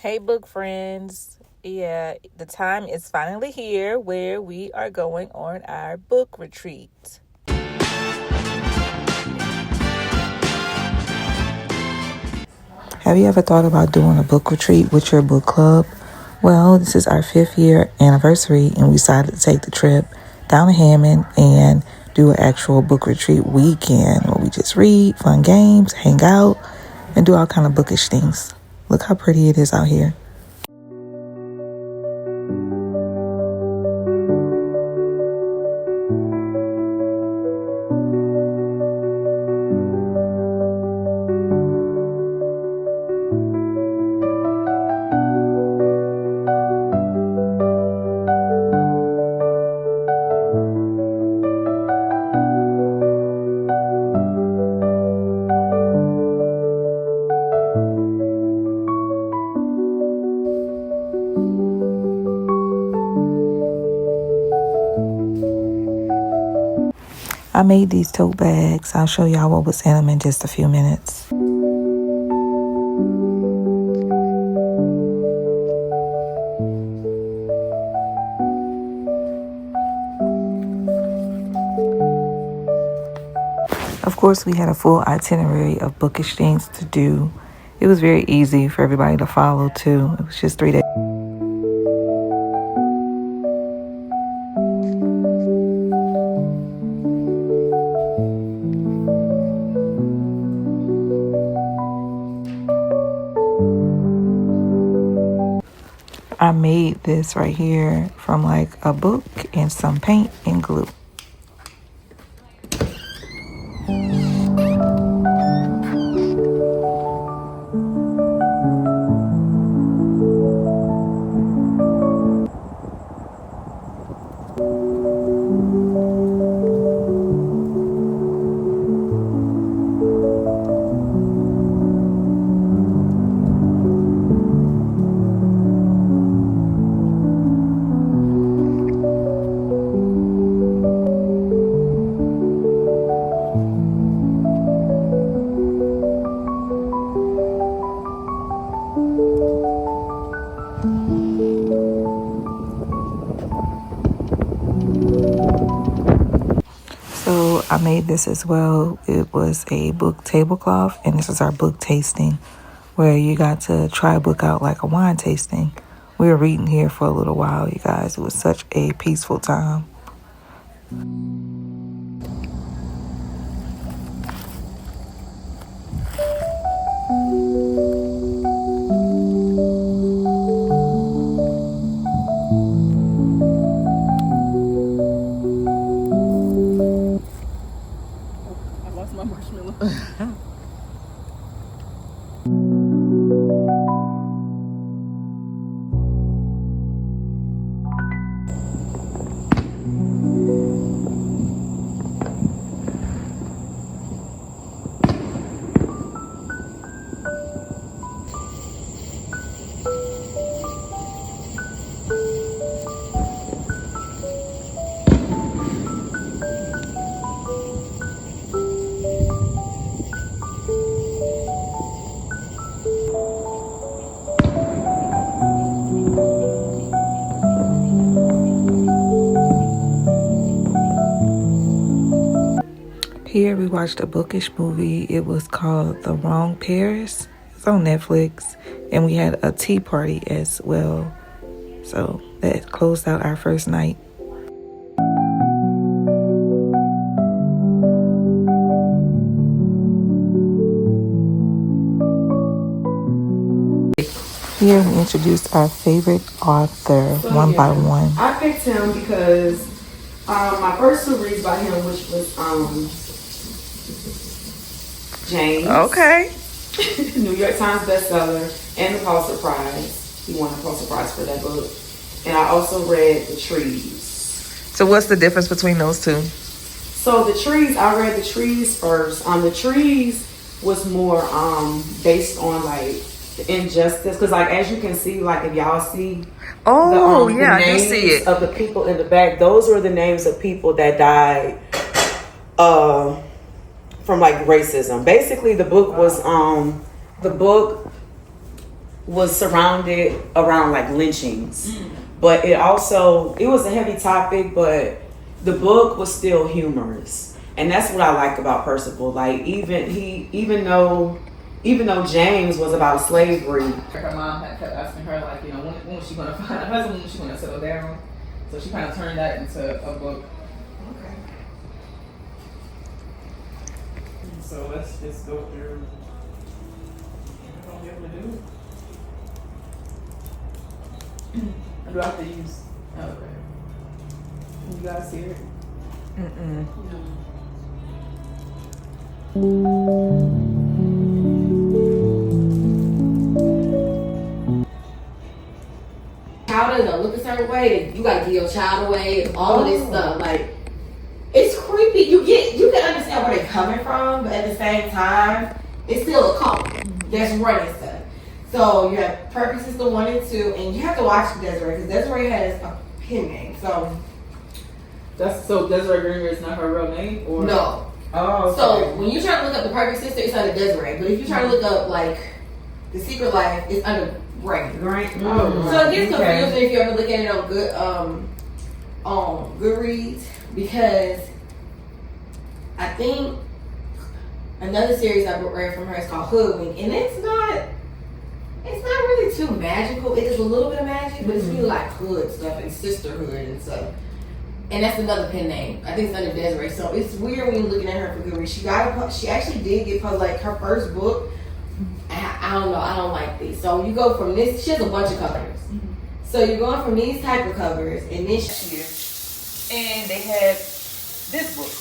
Hey, book friends. Yeah, the time is finally here where we are going on our book retreat. Have you ever thought about doing a book retreat with your book club? Well, this is our 5th year anniversary, and we decided to take the trip down to Hammond and do an actual book retreat weekend where we just read, fun games, hang out, and do all kind of bookish things. Look how pretty it is out here. I made these tote bags. I'll show y'all what was in them in just a few minutes. Of course, we had a full itinerary of bookish things to do. It was very easy for everybody to follow, too. It was just 3 days. I made this right here from like a book and some paint and glue. So I made this as well. It was a book tablecloth, and this is our book tasting, where you got to try a book out like a wine tasting. We were reading here for a little while, you guys. It was such a peaceful time. I lost my marshmallow. Here we watched a bookish movie. It was called The Wrong Paris. It's on Netflix. And we had a tea party as well. So that closed out our first night. Here we introduced our favorite author one by one. I picked him because my first 2 reads by him, which was James. Okay. New York Times bestseller and the Pulitzer Prize. He won the Pulitzer Prize for that book. And I also read The Trees. So what's the difference between those two? So The Trees, I read The Trees first. The Trees was more based on like the injustice, because like as you can see, like if y'all see the the I do names see it. of the people in the back, those were the names of people that died from like racism. Basically the book was the book was surrounded around like lynchings, but it was a heavy topic, but the book was still humorous, and that's what I like about Percival. Like even though James was about slavery. Her mom had kept asking her, like, you know, when was she going to find a husband, when was she going to settle down? So she kind of turned that into a book. Okay. So let's just go through. We're going to be able to do it. I do have to use. Oh, okay. Can you guys see it? Mm-mm. Child doesn't look a certain way, you gotta give your child away, and all of this stuff. Like, it's creepy. You can understand where they're coming from, but at the same time, it's still a cult that's running stuff. So you have Purpose Sister 1 and 2, and you have to watch Desiree, because Desiree has a pen name. So Desiree Greener is not her real name, or no. Oh. Okay. So when you try to look up the Perfect Sister, it's under Desiree. But if you try to look up like The Secret Life, it's under Grant. So it gets confusing if you ever look at it on Goodreads, because I think another series I read from her is called Hoodwink, and it's not really too magical. It is a little bit of magic, but it's really like hood stuff and sisterhood and stuff. And that's another pen name. I think it's under Desiree. So it's weird when you're looking at her for Goodreads. She actually did get published, like her first book. I don't know. I don't like these. So you go from this. She has a bunch of covers. So you're going from these type of covers, and then And they had this book,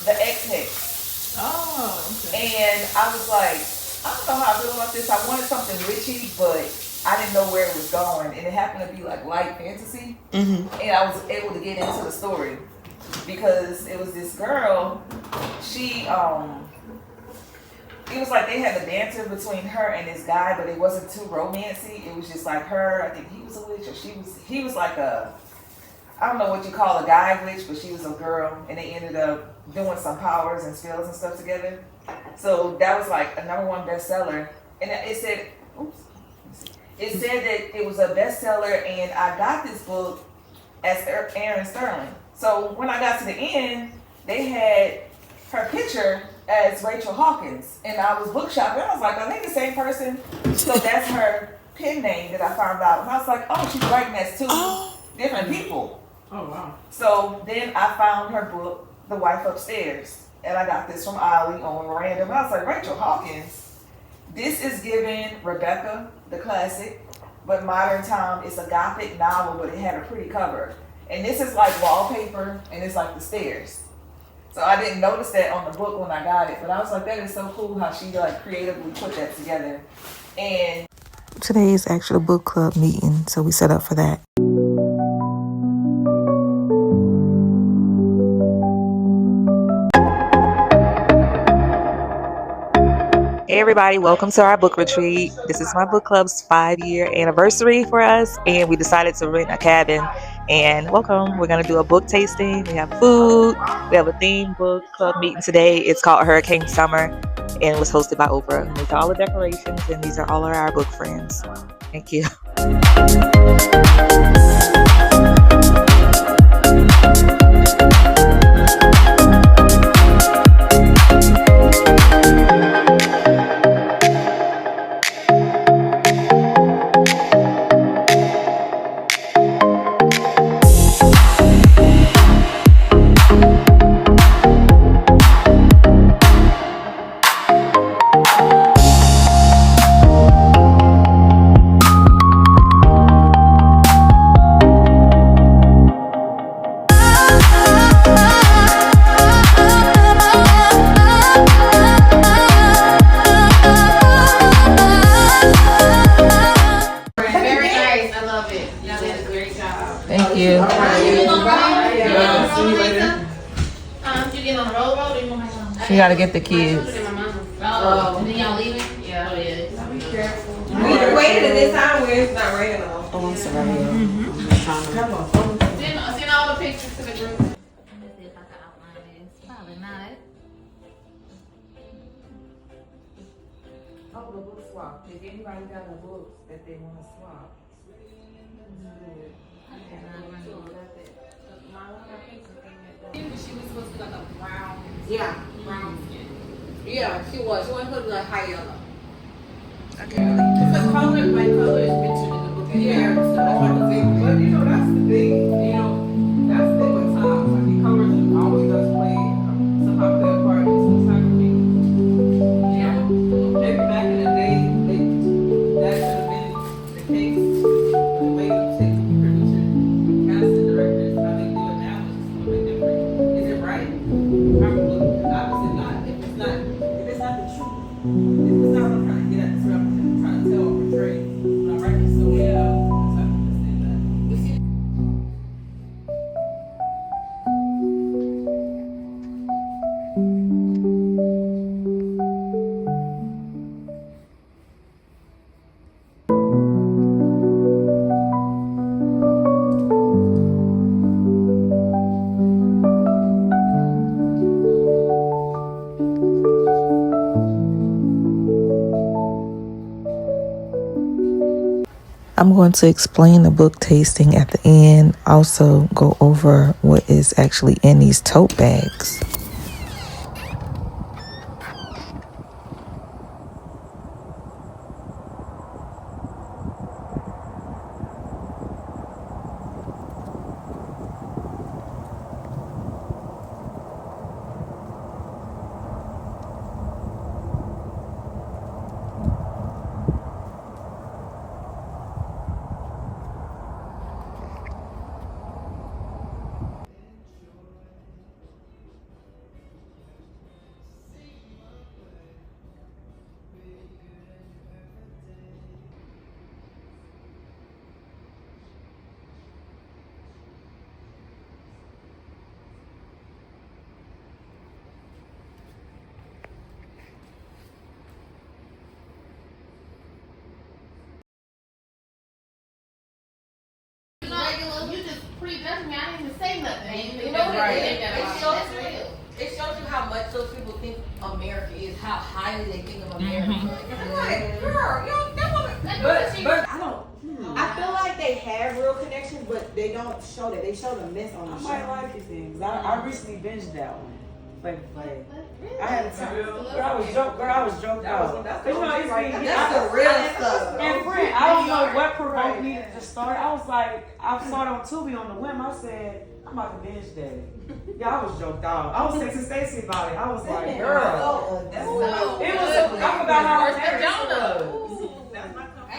The X-Hex. Oh. Okay. And I was like, I don't know how I feel about this. I wanted something witchy, but I didn't know where it was going. And it happened to be like light fantasy. And I was able to get into the story because it was this girl. She, it was like they had a dancer between her and this guy, but it wasn't too romancy. It was just like her. I think he was a witch, or he was like I don't know what you call a guy witch, but she was a girl, and they ended up doing some powers and spells and stuff together. So that was like a #1 bestseller, and it said, that it was a bestseller, and I got this book as Aaron Sterling. So when I got to the end, they had her picture as Rachel Hawkins, and I was book shopping. I was like, are they the same person? So that's her pen name that I found out, and I was like, oh, she's writing as two different people. Oh wow. So then I found her book, The Wife Upstairs, and I got this from Ollie on random. I was like, Rachel Hawkins, this is giving Rebecca, the classic, but modern time. It's a gothic novel, but it had a pretty cover. And this is like wallpaper, and it's like the stairs. So I didn't notice that on the book when I got it, but I was like, that is so cool how she like creatively put that together. And today is actually a book club meeting, so we set up for that. Hey everybody, welcome to our book retreat. This is my book club's 5-year anniversary for us, and we decided to rent a cabin. And welcome, we're going to do a book tasting. We have food. We have a theme book club meeting today. It's called Hurricane Summer, and it was hosted by Oprah. These are all the decorations, and these are all of our book friends. Thank you. thank you. She gotta get the kids. and then y'all leaving? Yeah. Oh yeah. Be careful. We waited at this time where it's not raining at all. Oh, I'm sorry. Send all the pictures to the group. Probably not. Oh, the book swap. If anybody got a book that they want to swap. She was supposed to be like a brown. Yeah. Brown skin. Yeah, she was. She was supposed to be like high yellow. Because color, like color is mentioned in the book. Yeah. So that's why the thing. But you know, that's the thing. You know, that's the thing with times. I mean, color always does play somehow play a part in some type of thing. You know, maybe back in the day, that could have been the case. But the way you take producers, casting directors, how they do it now is just a little bit different. Is it right? Probably. Obviously not. If it's not the truth. If it's not what I'm trying to get at, this represent, trying to tell or portray. When I write the story out, so I can understand that. You see, I'm going to explain the book tasting at the end, also go over what is actually in these tote bags. You just prejudged me. I didn't even say nothing. you know what Right. it is? That's real. It shows you how much those people think America is, how highly they think of America. I'm like, girl, that woman. But I don't. I feel like they have real connections, but they don't show that. They show the mess on I the might show. like these things. I recently binged that one. Flavor Flav. Really? I had a time. Girl, I was joked out. That's You know, the it's right been- there. That's the real stuff. And friend, I don't know what provoked me to start. I was like, I saw it on Tubi on the whim. I said, I'm about to binge that. Yeah, I was joked out. I was texting Stacy about it. I was like, girl. That's Ooh. not- It was. I forgot how First hilarious it Jonah. was. Ooh.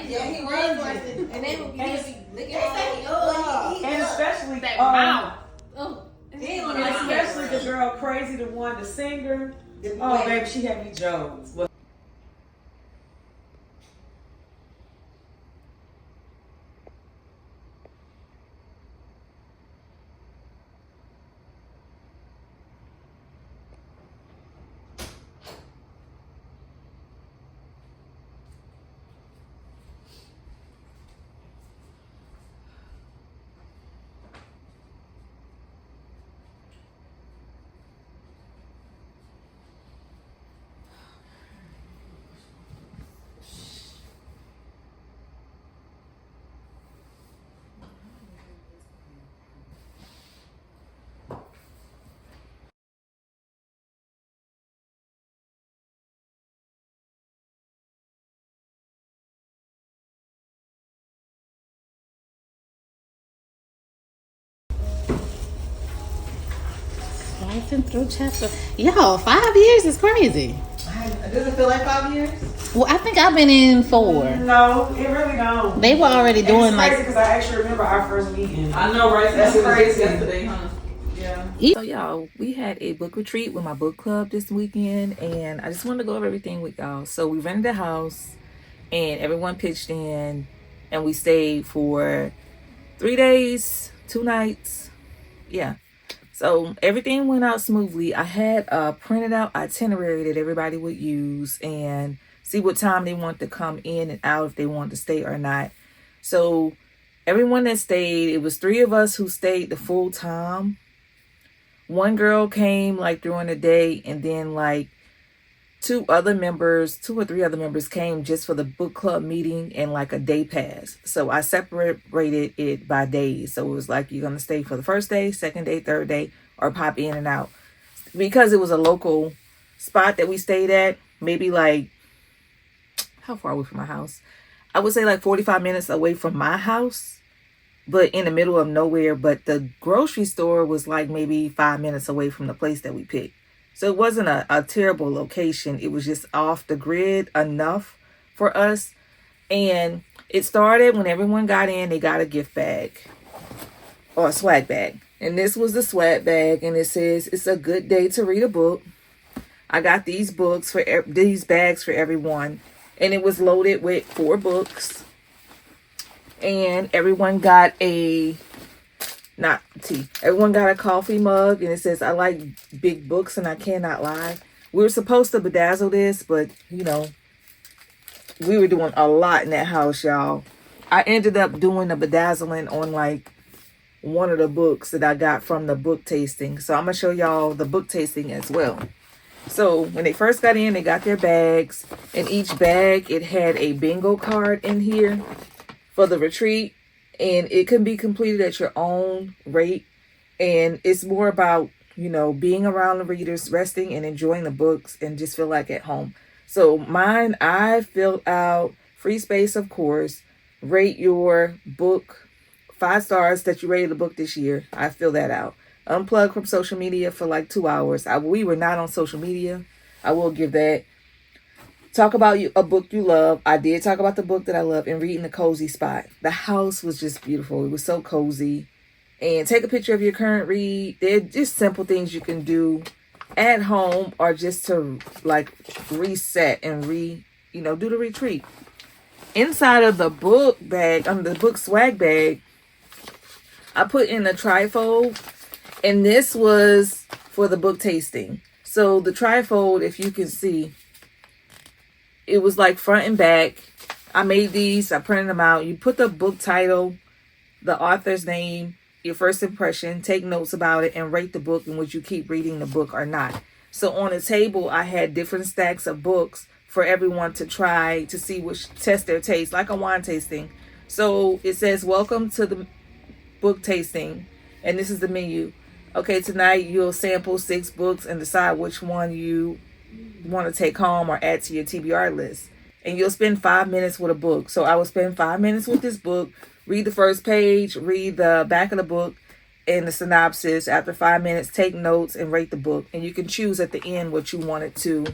Yeah, he was worse than, and they would be licking And especially, That mouth. Oh. especially the girl Crazy, the one, the singer. Oh, baby, she had me jokes. But Rising through chapter. Yo, 5 years is crazy. Does it feel like 5 years? Well, I think I've been in 4. no, it really don't. They were already And doing it's like. crazy because I actually remember our first meeting. I know, right? That's That's crazy crazy. yesterday, huh? Yeah. So y'all, we had a book retreat with my book club this weekend, and I just wanted to go over everything with y'all. So we rented a house, and everyone pitched in, and we stayed for 3 days, 2 nights. Yeah. So everything went out smoothly. I had a printed out itinerary that everybody would use and see what time they want to come in and out, if they want to stay or not. So everyone that stayed, it was 3 of us who stayed the full time. One girl came like during the day, and then like two or three other members came just for the book club meeting and like a day pass. So I separated it by days. So it was like you're going to stay for the first day, second day, third day, or pop in and out. Because it was a local spot that we stayed at, maybe like, how far away from my house? I would say like 45 minutes away from my house, but in the middle of nowhere. But the grocery store was like maybe 5 minutes away from the place that we picked. So it wasn't a terrible location. It was just off the grid enough for us. And it started when everyone got in, they got a gift bag or a swag bag. And this was the swag bag. And it says, it's a good day to read a book. I got these bags for everyone. And it was loaded with 4 books. And everyone got everyone got a coffee mug, and it says, I like big books and I cannot lie. We were supposed to bedazzle this, but we were doing a lot in that house, y'all. I ended up doing the bedazzling on like one of the books that I got from the book tasting. So I'm going to show y'all the book tasting as well. So when they first got in, they got their bags. In each bag, it had a bingo card in here for the retreat. And it can be completed at your own rate. And it's more about, being around the readers, resting and enjoying the books and just feel like at home. So mine, I filled out free space, of course. Rate your book 5 stars that you rated the book this year. I fill that out. Unplug from social media for like 2 hours. We were not on social media. I will give that. Talk about a book you love. I did talk about the book that I love and read in a cozy spot. The house was just beautiful. It was so cozy. And take a picture of your current read. They're just simple things you can do at home or just to like reset and do the retreat. Inside of the book bag, the book swag bag, I put in a trifold. And this was for the book tasting. So the trifold, if you can see, it was like front and back. I made these. I printed them out. You put the book title, the author's name, your first impression, take notes about it, and rate the book and would you keep reading the book or not. So on the table, I had different stacks of books for everyone to try to see test their taste, like a wine tasting. So it says, welcome to the book tasting. And this is the menu. Okay, tonight you'll sample 6 books and decide which one you want to take home or add to your TBR list. And you'll spend 5 minutes with a book. So I will spend 5 minutes with this book, read the first page, read the back of the book and the synopsis. After 5 minutes, take notes and rate the book. And you can choose at the end what you wanted to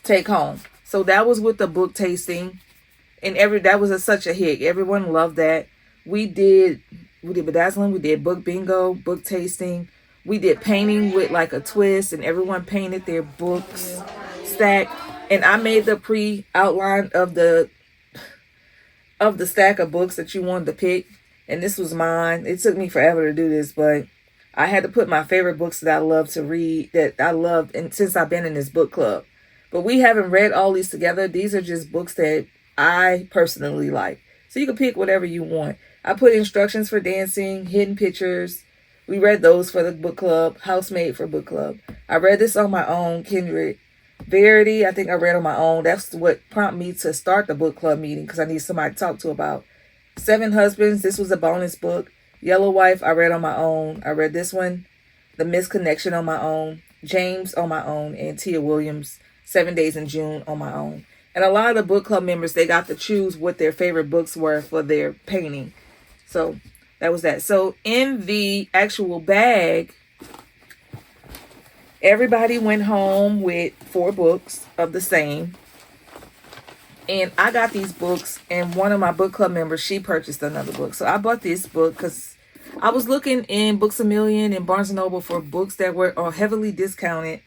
take home. So that was with the book tasting. And that was such a hit. Everyone loved that. We did bedazzling, we did book bingo, book tasting. We did painting with like a twist, and everyone painted their books stack. And I made the pre-outline of the stack of books that you wanted to pick. And this was mine. It took me forever to do this, but I had to put my favorite books that I love to read, that I love, and since I've been in this book club. But we haven't read all these together. These are just books that I personally like. So you can pick whatever you want. I put instructions for dancing, hidden pictures. We read those for the book club, Housemaid for book club. I read this on my own, Kindred. Verity, I think I read on my own. That's what prompted me to start the book club meeting because I need somebody to talk to about. 7 Husbands, this was a bonus book. Yellow Wife, I read on my own. I read this one, The Misconnection on my own. James on my own. And Tia Williams, 7 Days in June on my own. And a lot of the book club members, they got to choose what their favorite books were for their painting. So that was that. So in the actual bag, everybody went home with 4 books of the same. And I got these books, and one of my book club members, she purchased another book. So I bought this book because I was looking in Books A Million and Barnes & Noble for books that were heavily discounted,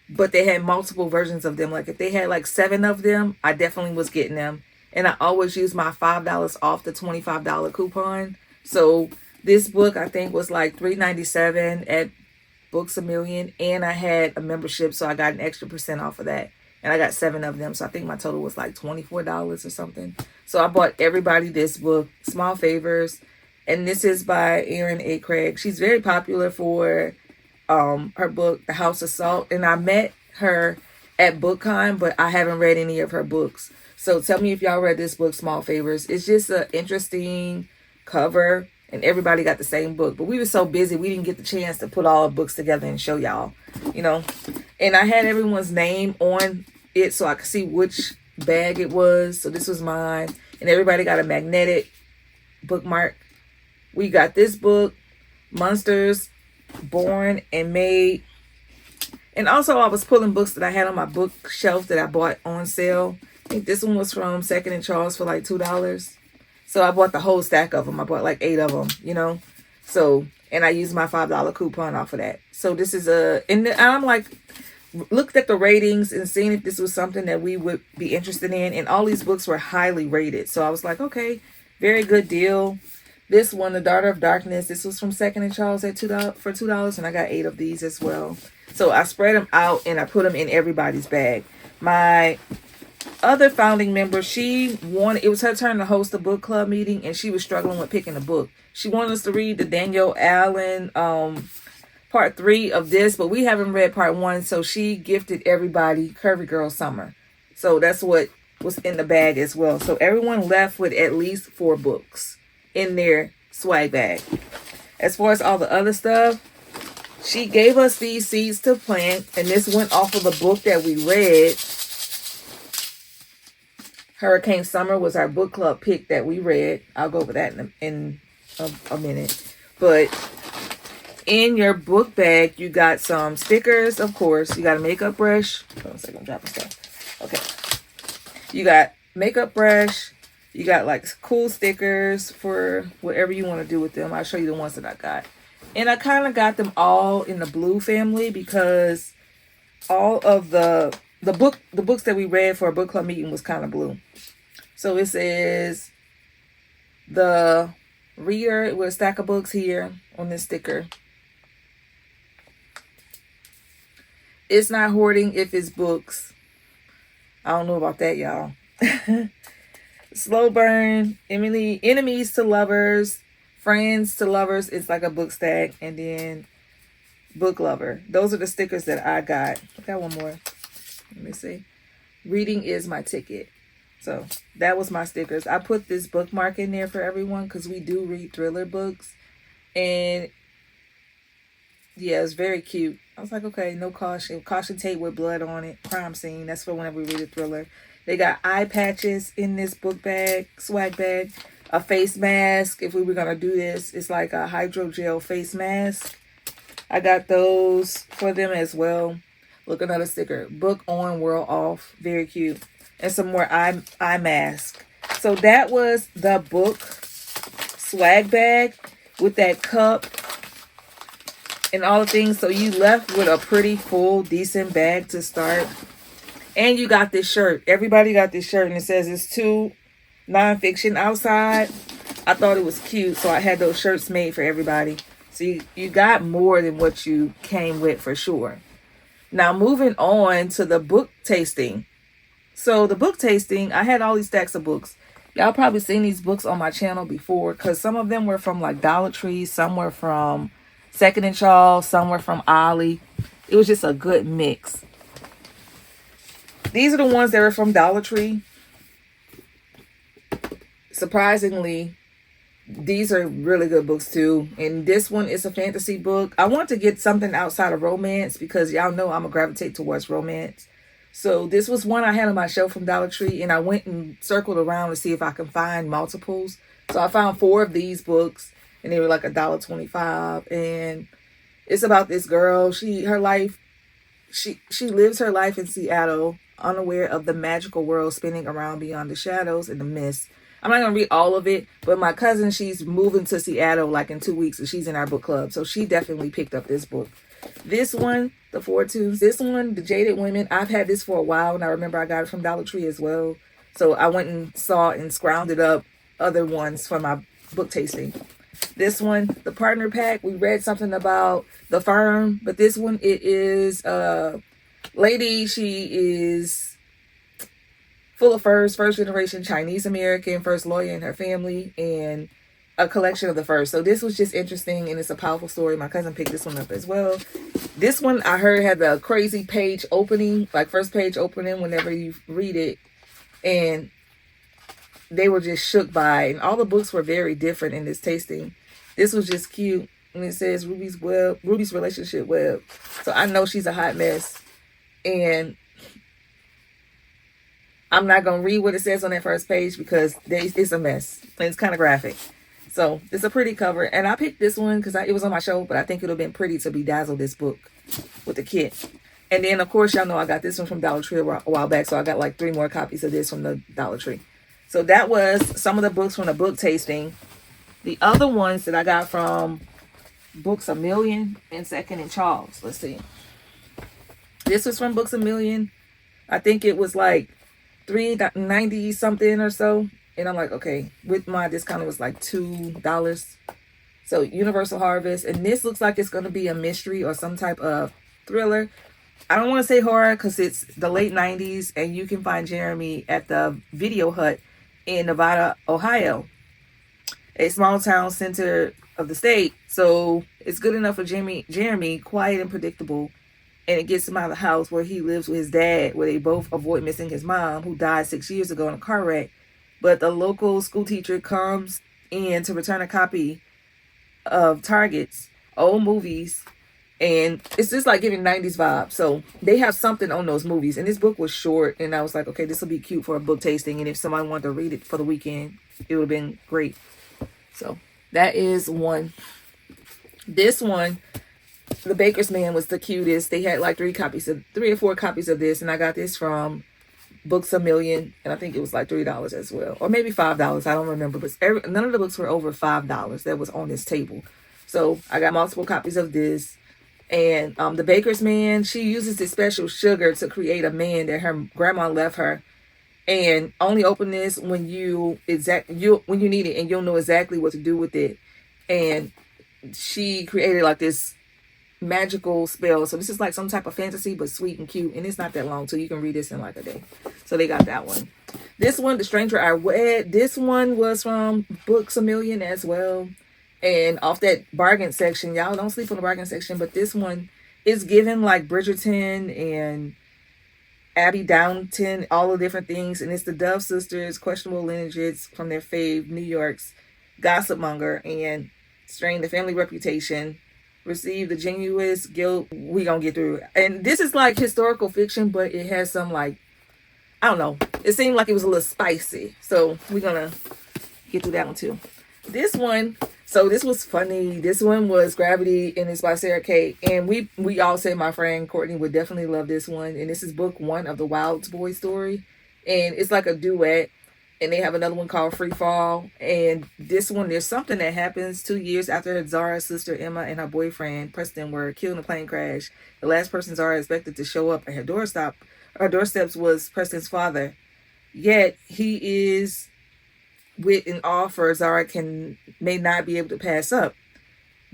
but they had multiple versions of them. Like if they had like 7 of them, I definitely was getting them. And I always use my $5 off the $25 coupon. So this book, I think, was like $3.97 at Books A Million. And I had a membership, so I got an extra % off of that. And I got 7 of them. So I think my total was like $24 or something. So I bought everybody this book, Small Favors. And this is by Erin A. Craig. She's very popular for her book, The House of Salt. And I met her at BookCon, but I haven't read any of her books. So tell me if y'all read this book, Small Favors. It's just an interesting cover, and everybody got the same book. But we were so busy, we didn't get the chance to put all the books together and show y'all, you know. And I had everyone's name on it so I could see which bag it was. So this was mine. And everybody got a magnetic bookmark. We got this book, Monsters Born and Made. And also I was pulling books that I had on my bookshelf that I bought on sale. I think this one was from Second and Charles for like $2. So I bought the whole stack of them. I bought like 8 of them, you know. So, and I used my $5 coupon off of that. So this is and I'm like, looked at the ratings and seeing if this was something that we would be interested in. And all these books were highly rated. So I was like, okay, very good deal. This one, The Daughter of Darkness, this was from Second and Charles at $2 and I got 8 of these as well. So I spread them out and I put them in everybody's bag. My other founding member, it was her turn to host a book club meeting, and she was struggling with picking a book. She wanted us to read the Danielle Allen part 3 of this, but we haven't read part 1, so she gifted everybody Curvy Girl Summer. So that's what was in the bag as well. So everyone left with at least 4 books in their swag bag. As far as all the other stuff, she gave us these seeds to plant, and this went off of the book that we read. Hurricane Summer was our book club pick that we read. I'll go over that in a minute. But in your book bag, you got some stickers, of course. You got a makeup brush. Hold on a second, I'm dropping stuff. Okay. You got makeup brush. You got like cool stickers for whatever you want to do with them. I'll show you the ones that I got. And I kind of got them all in the blue family because all of the books that we read for a book club meeting was kind of blue. So it says The Reader with a stack of books here on this sticker. It's not hoarding if it's books. I don't know about that, y'all. Slow burn, enemies to lovers, friends to lovers. It's like a book stack. And then book lover. Those are the stickers that I got. I got one more. Let me see. Reading is my ticket. So that was my stickers. I put this bookmark in there for everyone because we do read thriller books. And yeah, it's very cute. I was like, okay, no caution. Caution tape with blood on it. Crime scene. That's for whenever we read a thriller. They got eye patches in this book bag, swag bag. A face mask. If we were going to do this, it's like a hydrogel face mask. I got those for them as well. Look, another sticker. Book on, world off. Very cute. And some more eye mask. So that was the book swag bag with that cup and all the things. So you left with a pretty full, decent bag to start. And you got this shirt. Everybody got this shirt, and it says it's 2 nonfiction outside. I thought it was cute, so I had those shirts made for everybody. So you got more than what you came with for sure. Now moving on to the book tasting. So the book tasting, I had all these stacks of books. Y'all probably seen these books on my channel before because some of them were from like Dollar Tree, some were from Second and Charles, some were from Ollie. It was just a good mix. These are the ones that were from Dollar Tree. Surprisingly, these are really good books too. And this one is a fantasy book. I want to get something outside of romance because y'all know I'm a gravitate towards romance. So this was one I had on my shelf from Dollar Tree, and I went and circled around to see if I can find multiples. So I found 4 of these books, and they were like $1.25. And it's about this girl. She lives her life in Seattle, unaware of the magical world spinning around beyond the shadows and the mist. I'm not going to read all of it, but my cousin, she's moving to Seattle like in 2 weeks, and she's in our book club. So she definitely picked up this book. This one, The Fortunes. This one, The Jaded Women. I've had this for a while, and I remember I got it from Dollar Tree as well. So I went and saw and scrounged up other ones for my book tasting. This one, The Partner Pack. We read something about The Firm, but this one, it is a lady. She is full of first generation Chinese American, first lawyer in her family, and a collection of the first. So this was just interesting, and it's a powerful story. My cousin picked this one up as well. This one I heard had the crazy page opening, like first page opening whenever you read it, and they were just shook by it. And all the books were very different in this tasting. This was just cute, and it says Ruby's relationship web. So I know she's a hot mess, and I'm not gonna read what it says on that first page because it's a mess and it's kind of graphic. So it's a pretty cover, and I picked this one because it was on my show, but I think it would have been pretty to bedazzle this book with the kit. And then, of course, y'all know I got this one from Dollar Tree a while back, so I got like 3 more copies of this from the Dollar Tree. So that was some of the books from the book tasting. The other ones that I got from Books A Million and Second and Charles. Let's see. This was from Books A Million. I think it was like $3.90 something or so. And I'm like, okay, with my discount, it was like $2. So Universal Harvest. And this looks like it's going to be a mystery or some type of thriller. I don't want to say horror because it's the late 90s. And you can find Jeremy at the Video Hut in Nevada, Ohio. A small town center of the state. So it's good enough for Jeremy, quiet and predictable. And it gets him out of the house where he lives with his dad, where they both avoid missing his mom, who died 6 years ago in a car wreck. But the local school teacher comes in to return a copy of Target's old movies. And it's just like giving 90s vibes. So they have something on those movies. And this book was short. And I was like, okay, this will be cute for a book tasting. And if somebody wanted to read it for the weekend, it would have been great. So that is one. This one, The Baker's Man, was the cutest. They had like 3 or 4 copies of this. And I got this from Books A Million, and I think it was like $3 as well, or maybe $5. I don't remember, but none of the books were over $5 that was on this table. So I got multiple copies of this. And The Baker's Man, she uses this special sugar to create a man that her grandma left her, and only open this when you need it, and you'll know exactly what to do with it. And she created like this magical spell. So this is like some type of fantasy, but sweet and cute, and it's not that long, so you can read this in like a day. So they got that one. This one, The Stranger I Wed, this one was from Books A Million as well. And off that bargain section, y'all don't sleep on the bargain section, but this one is given like Bridgerton and Abby Downton, all the different things. And it's the Dove sisters, questionable lineages from their fave New York's gossip monger, and strain the family reputation, receive the genuine guilt. We gonna get through it. And this is like historical fiction, but it has some like, I don't know, it seemed like it was a little spicy, so we're gonna get through that one too. This one, so this was funny. This one was Gravity, and it's by Sarah Kate, and we all say my friend Courtney would definitely love this one. And this is book 1 of the Wild Boy story, and it's like a duet. And they have another one called Free Fall. And this one, there's something that happens 2 years after Zara's sister Emma and her boyfriend Preston were killed in a plane crash. The last person Zara expected to show up at her doorsteps was Preston's father. Yet he is with an offer Zara may not be able to pass up.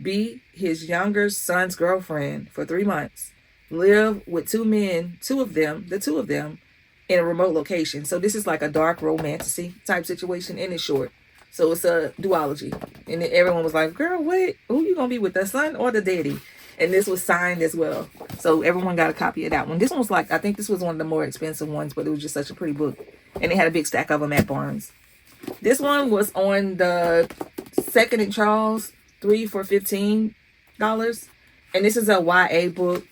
Be his younger son's girlfriend for 3 months. Live with 2 men, the two of them, in a remote location. So this is like a dark romantasy type situation, and it's short. So it's a duology. And then everyone was like, girl, wait, who you gonna be with, the son or the daddy? And this was signed as well. So everyone got a copy of that one. This one was like, I think this was one of the more expensive ones, but it was just such a pretty book. And they had a big stack of them at Barnes. This one was on the Second and Charles, 3 for $15. And this is a YA book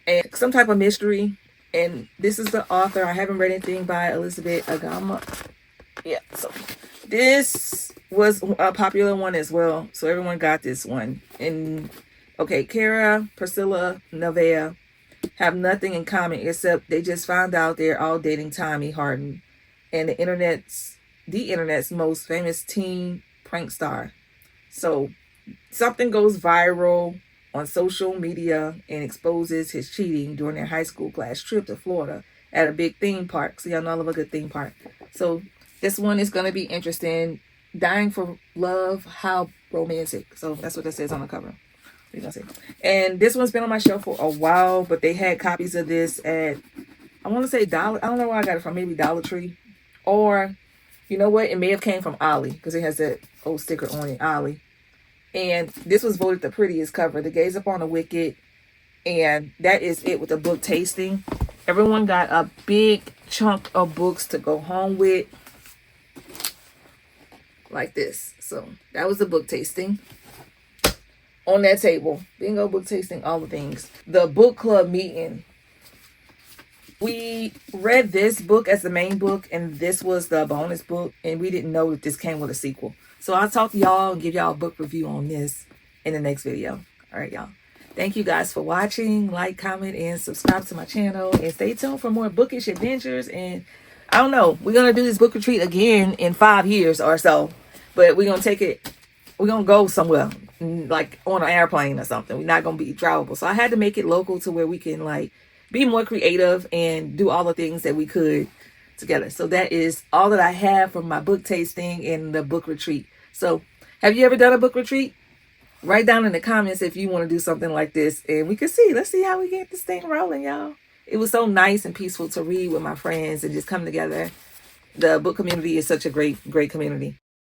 and some type of mystery. And this is the author. I haven't read anything by Elizabeth Agama. Yeah, so this was a popular one as well. So everyone got this one. And okay, Kara, Priscilla, Nevaeh have nothing in common except they just found out they're all dating Tommy Harden, and the internet's most famous teen prank star. So something goes viral on social media and exposes his cheating during their high school class trip to Florida at a big theme park. So y'all know I love a good theme park. So this one is going to be interesting. Dying for love, how romantic. So that's what it says on the cover. We're gonna see. And this one's been on my shelf for a while, but they had copies of this at, I want to say Dollar. I don't know where I got it from. Maybe Dollar Tree, or You know what? It may have came from Ollie because it has that old sticker on it, Ollie. And this was voted the prettiest cover. The Gaze Upon the Wicked. And that is it with the book tasting. Everyone got a big chunk of books to go home with. Like this. So that was the book tasting. On that table. Bingo, book tasting, all the things. The book club meeting. We read this book as the main book, and this was the bonus book, and we didn't know that this came with a sequel. So I'll talk to y'all and give y'all a book review on this in the next video. All right, y'all. Thank you guys for watching. Like, comment, and subscribe to my channel. And stay tuned for more bookish adventures. And I don't know, we're going to do this book retreat again in 5 years or so. But we're going to take it, we're going to go somewhere, like on an airplane or something. We're not going to be travelable. So I had to make it local to where we can like be more creative and do all the things that we could together. So that is all that I have from my book tasting and the book retreat. So have you ever done a book retreat? Write down in the comments if you want to do something like this, and we can see. Let's see how we get this thing rolling, y'all. It was so nice and peaceful to read with my friends and just come together. The book community is such a great community.